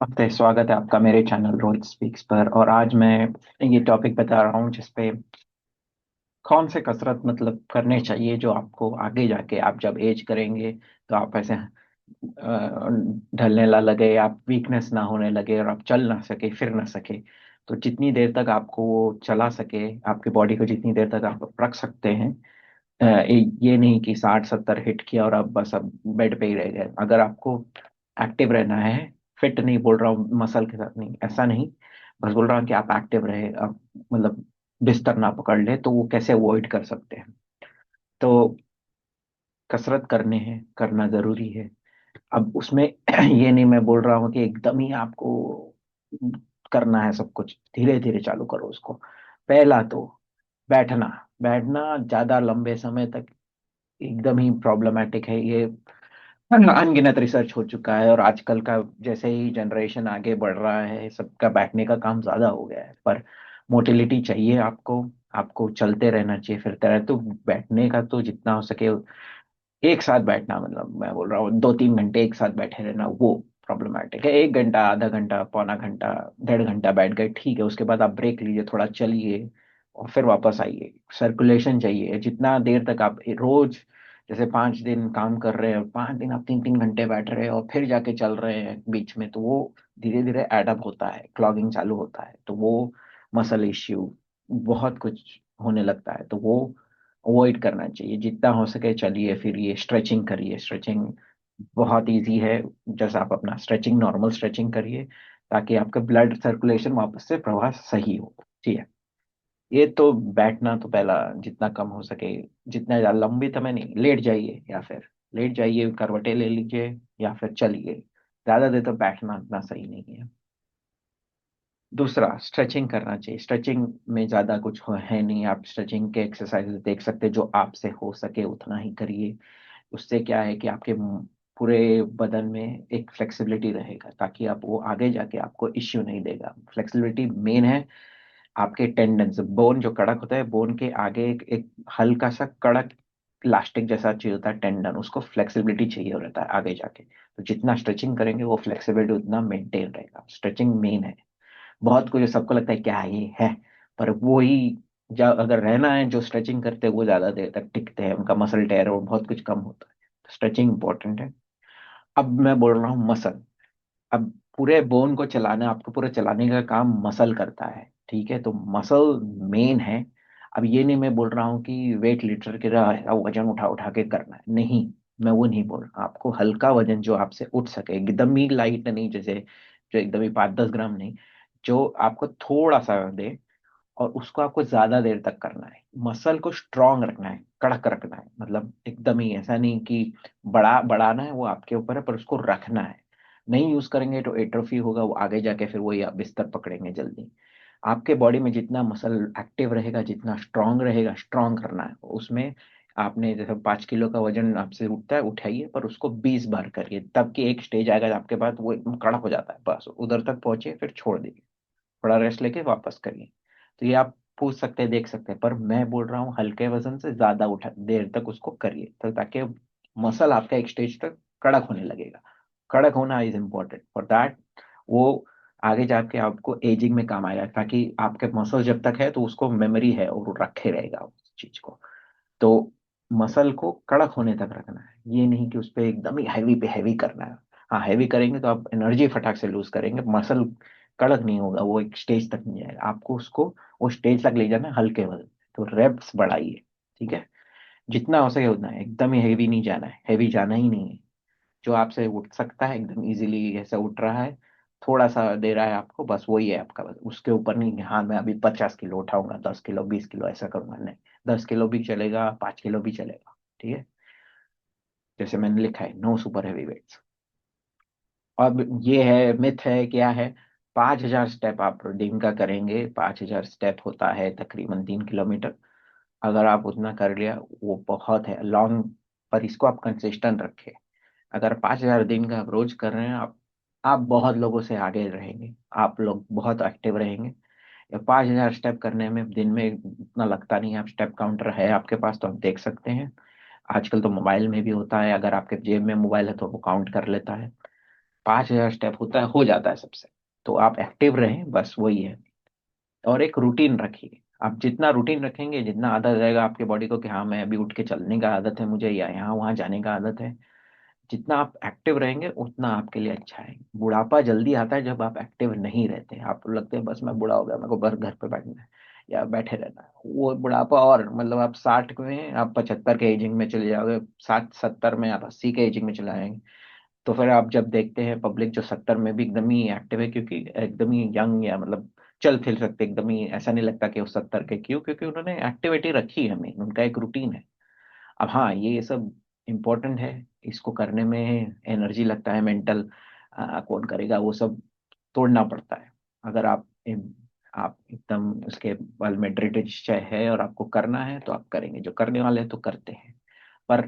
नमस्ते, स्वागत है आपका मेरे चैनल रोहित स्पीक्स पर। और आज मैं ये टॉपिक बता रहा हूँ जिसपे कौन से कसरत मतलब करने चाहिए जो आपको आगे जाके आप जब एज करेंगे तो आप ऐसे ढलने ला लगे, आप वीकनेस ना होने लगे और आप चल ना सके, फिर ना सके। तो जितनी देर तक आपको वो चला सके, आपकी बॉडी को जितनी देर तक आप रख सकते हैं। ये नहीं कि 60-70 हिट किया और अब बस अब बेड पे ही रह गए। अगर आपको एक्टिव रहना है, फिट नहीं बोल रहा हूँ मसल के साथ नहीं, ऐसा नहीं, बस बोल रहा हूँ कि आप एक्टिव रहे, आप मतलब बिस्तर ना पकड़ ले, तो वो कैसे अवॉइड कर सकते हैं। तो कसरत करने हैं, करना जरूरी है। अब उसमें ये नहीं मैं बोल रहा हूँ कि एकदम ही आपको करना है सब कुछ, धीरे धीरे चालू करो उसको। पहला तो बैठना। बैठना ज्यादा लंबे समय तक एकदम ही प्रॉब्लमेटिक है ये। अनगिनत रिसर्च हो चुका है, और आजकल का जैसे ही जनरेशन आगे बढ़ रहा है, सबका बैठने का काम ज्यादा हो गया है। पर मोटिलिटी चाहिए आपको, आपको चलते रहना चाहिए, फिरते रहे तो बैठने का तो जितना हो सके एक साथ बैठना, मतलब मैं बोल रहा हूँ 2-3 घंटे एक साथ बैठे रहना, वो प्रॉब्लमेटिक है। 1 घंटा, आधा घंटा, पौना घंटा, 1.5 घंटा बैठ गए, ठीक है। उसके बाद आप ब्रेक लीजिए, थोड़ा चलिए और फिर वापस आइए। सर्कुलेशन चाहिए जितना देर तक आप रोज, जैसे 5 दिन काम कर रहे हैं, 5 दिन आप 3-3 घंटे बैठ रहे हैं और फिर जाके चल रहे हैं बीच में, तो वो धीरे धीरे एडअप होता है, क्लॉगिंग चालू होता है, तो वो मसल इश्यू बहुत कुछ होने लगता है। तो वो अवॉइड करना चाहिए जितना हो सके। चलिए फिरिए, स्ट्रेचिंग करिए। स्ट्रेचिंग बहुत इजी है। जैसे आप अपना स्ट्रेचिंग, नॉर्मल स्ट्रेचिंग करिए ताकि आपका ब्लड सर्कुलेशन वापस से प्रवाह सही हो। ठीक है। ये तो बैठना तो पहला, जितना कम हो सके, जितना ज्यादा लंबी समय नहीं, लेट जाइए या फिर लेट जाइए, करवटें ले लीजिए या फिर चलिए। ज्यादा देर तक बैठना इतना सही नहीं है। दूसरा, स्ट्रेचिंग करना चाहिए। स्ट्रेचिंग में ज्यादा कुछ है नहीं, आप स्ट्रेचिंग के एक्सरसाइजेस देख सकते हैं, जो आपसे हो सके उतना ही करिए। उससे क्या है कि आपके पूरे बदन में एक फ्लेक्सिबिलिटी रहेगा, ताकि आप वो आगे जाके आपको इश्यू नहीं देगा। फ्लेक्सिबिलिटी मेन है। आपके टेंडन्स, बोन जो कड़क होता है, बोन के आगे एक हल्का सा कड़क इलास्टिक जैसा चीज होता है टेंडन, उसको फ्लेक्सिबिलिटी चाहिए रहता है आगे जाके। तो जितना स्ट्रेचिंग करेंगे वो फ्लेक्सिबिलिटी उतना मेंटेन रहेगा। स्ट्रेचिंग मेन है। बहुत कुछ सबको लगता है क्या ये है, पर वो ही, जब अगर रहना है, जो स्ट्रेचिंग करते हैं वो ज्यादा देर तक टिकते हैं, उनका मसल टेयर और बहुत कुछ कम होता है। तो स्ट्रेचिंग इंपॉर्टेंट है। अब मैं बोल रहा हूँ मसल। अब पूरे बोन को चलाना, आपको पूरे चलाने का काम मसल करता है, ठीक है। तो मसल मेन है। अब ये नहीं मैं बोल रहा हूँ कि वेट लिफ्टर की तरह वजन उठा उठा के करना है, नहीं। मैं वो नहीं बोल रहा, आपको हल्का वजन जो आपसे उठ सके, एकदम ही लाइट नहीं, जैसे जो एकदम ही 5-10 ग्राम नहीं, जो आपको थोड़ा सा दे, और उसको आपको ज्यादा देर तक करना है। मसल को स्ट्रांग रखना है, कड़क रखना है, मतलब एकदम ही ऐसा नहीं कि बढ़ाना है, वो आपके ऊपर है, पर उसको रखना है। नहीं यूज करेंगे तो एट्रोफी होगा, वो आगे जाके फिर वही आप बिस्तर पकड़ेंगे जल्दी। आपके बॉडी में जितना मसल एक्टिव रहेगा, जितना स्ट्रांग रहेगा, स्ट्रांग करना है उसमें। आपने जैसे 5 किलो का वजन आपसे उठता है, उठाइए, पर उसको 20 बार करिए, तब कि एक स्टेज आएगा आपके पास वो एकदम कड़क हो जाता है, बस उधर तक पहुंचे, फिर छोड़ दीजिए, थोड़ा रेस्ट लेके वापस करिए। तो ये आप पूछ सकते हैं, देख सकते हैं, पर मैं बोल रहा हूँ हल्के वजन से ज्यादा उठा देर तक उसको करिए, तो ताकि मसल आपका एक स्टेज तक कड़क होने लगेगा। कड़क होना इज इम्पोर्टेंट फॉर दैट। वो आगे जाके आपको एजिंग में काम आएगा, ताकि आपके मसल जब तक है तो उसको मेमोरी है और वो रखे रहेगा उस चीज को। तो मसल को कड़क होने तक रखना है, ये नहीं कि उस पे एकदम ही हैवी पे हैवी करना है। हाँ, हैवी करेंगे तो आप एनर्जी फटाक से लूज करेंगे, मसल कड़क नहीं होगा, वो एक स्टेज तक नहीं जाएगा। आपको उसको वो स्टेज तक ले जाना है हल्के वजन। तो रेप्स बढ़ाइए, ठीक है। जितना हो सके उतना, एकदम ही हैवी नहीं जाना है, हैवी जाना ही नहीं है। जो आपसे उठ सकता है एकदम इजीली, ऐसे उठ रहा है, थोड़ा सा दे रहा है आपको, बस वही है आपका। बस उसके ऊपर नहीं कि हाँ मैं अभी 50 किलो उठाऊंगा, 10 किलो, 20 किलो ऐसा करूंगा, नहीं। 10 किलो भी चलेगा, 5 किलो भी चलेगा, ठीक है। जैसे मैंने लिखा है, नो सुपर हैवी वेट्स। अब ये है मिथ है, क्या है, 5,000 स्टेप आप दिन का करेंगे। 5,000 स्टेप होता है तकरीबन 3 किलोमीटर। अगर आप उतना कर लिया, वो बहुत है लॉन्ग, पर इसको आप कंसिस्टेंट रखें। अगर 5,000 दिन का आप रोज कर रहे हैं, आप बहुत लोगों से आगे रहेंगे, आप लोग बहुत एक्टिव रहेंगे। या 5,000 स्टेप करने में दिन में इतना लगता नहीं है। आप स्टेप काउंटर है आपके पास तो आप देख सकते हैं। आजकल तो मोबाइल में भी होता है, अगर आपके जेब में मोबाइल है तो वो काउंट कर लेता है। 5,000 स्टेप होता है, हो जाता है सबसे। तो आप एक्टिव रहें, बस वही है। और एक रूटीन रखिए। आप जितना रूटीन रखेंगे, जितना आदत रहेगा आपके बॉडी को कि हाँ मैं अभी उठ के चलने का आदत है मुझे, या यहाँ वहाँ जाने का आदत है, जितना आप एक्टिव रहेंगे उतना आपके लिए अच्छा है। बुढ़ापा जल्दी आता है जब आप एक्टिव नहीं रहते। आपको लगता है बस मैं बूढ़ा हो गया, मेरे को बस घर पे बैठना है या बैठे रहना है, वो बुढ़ापा। और मतलब आप 60 में, आप 75 के एजिंग में चले जाओगे, 60 70 में, आप 80 के एजिंग में चले जाएंगे। तो फिर आप जब देखते हैं पब्लिक जो 70 में भी एकदम ही एक्टिव है, क्योंकि एकदम ही यंग, या मतलब चल फिर सकते एकदम ही, ऐसा नहीं लगता कि वो 70 के, क्यों? क्योंकि उन्होंने एक्टिविटी रखी है, हमें उनका एक रूटीन है। अब हाँ, ये सब इम्पोर्टेंट है, इसको करने में एनर्जी लगता है, मेंटल कौन करेगा वो सब, तोड़ना पड़ता है। अगर आप एकदम उसके बल में दृढ़ निश्चय है और आपको करना है तो आप करेंगे, जो करने वाले हैं तो करते हैं। पर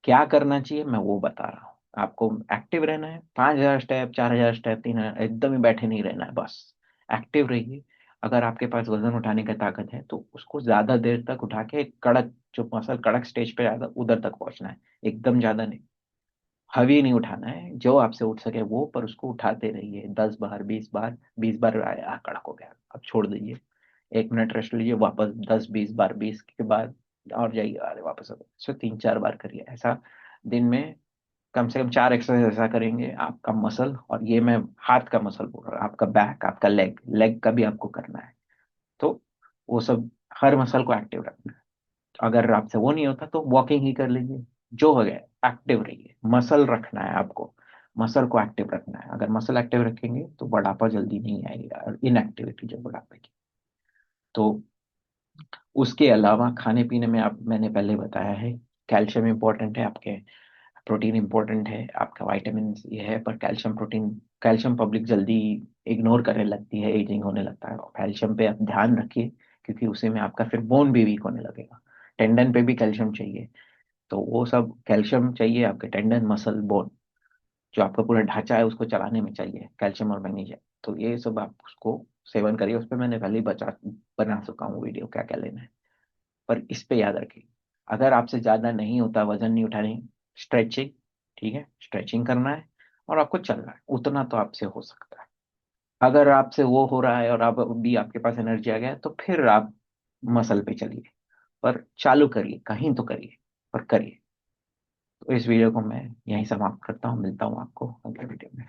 क्या करना चाहिए मैं वो बता रहा हूँ। आपको एक्टिव रहना है, 5,000 स्टेप, 4,000 स्टेप, 3,000, एकदम ही बैठे नहीं रहना है, बस एक्टिव रहिए। अगर आपके पास वजन उठाने की ताकत है तो उसको ज्यादा देर तक उठा के कड़क, जो मसल कड़क स्टेज पे ज्यादा उधर तक पहुंचना है, एकदम ज्यादा नहीं। हैवी नहीं उठाना है, जो आपसे उठ सके वो, पर उसको उठाते रहिए 10 बार, 20 बार। 20 बार आया कड़क हो गया, अब छोड़ दीजिए, 1 मिनट रेस्ट लीजिए, वापस 10 20 बार, 20 के बाद और जाइए, अरे वापस हो गया। सो 3 4 बार करिए ऐसा दिन में। कम से कम 4 एक्सरसाइज ऐसा करेंगे, आपका मसल, और ये मैं हाथ का मसल बोल रहा हूँ, आपका बैक, आपका लेग, लेग का भी आपको करना है। तो वो सब, हर मसल को एक्टिव रखना है। अगर आपसे वो नहीं होता तो वॉकिंग ही कर लीजिए, जो हो गया। एक्टिव रहिए, मसल रखना है आपको, मसल को एक्टिव रखना है। अगर मसल एक्टिव रखेंगे तो बुढ़ापा जल्दी नहीं आएगा, और इनएक्टिविटी जो बुढ़ापे की। तो उसके अलावा खाने पीने में, आप, मैंने पहले बताया है, कैल्शियम इंपॉर्टेंट है आपके, प्रोटीन इंपॉर्टेंट है आपका, वाइटामिन ये है, पर कैल्शियम, प्रोटीन, कैल्शियम पब्लिक जल्दी इग्नोर करने लगती है, एजिंग होने लगता है। कैल्शियम पे आप ध्यान रखिए, क्योंकि उसी में आपका फिर बोन भी वीक होने लगेगा। टेंडन पे भी कैल्शियम चाहिए, तो वो सब कैल्शियम चाहिए आपके टेंडन, मसल, बोन, जो आपका पूरा ढांचा है उसको चलाने में चाहिए कैल्शियम और मैग्नीशियम। तो ये सब आप उसको सेवन करिए। उस पर मैंने पहले ही बना चुका हूँ वीडियो, क्या क्या लेना है। पर इस पे याद रखिए, अगर आपसे ज्यादा नहीं होता, वजन नहीं उठानी, स्ट्रेचिंग, ठीक है, स्ट्रेचिंग करना है, और आपको चलना है, उतना तो आपसे हो सकता है। अगर आपसे वो हो रहा है और आप भी, आपके पास एनर्जी आ गया, तो फिर आप मसल पे चलिए, पर चालू करिए, कहीं तो करिए, पर करिए। तो इस वीडियो को मैं यहीं समाप्त करता हूँ, मिलता हूँ आपको अगले वीडियो में।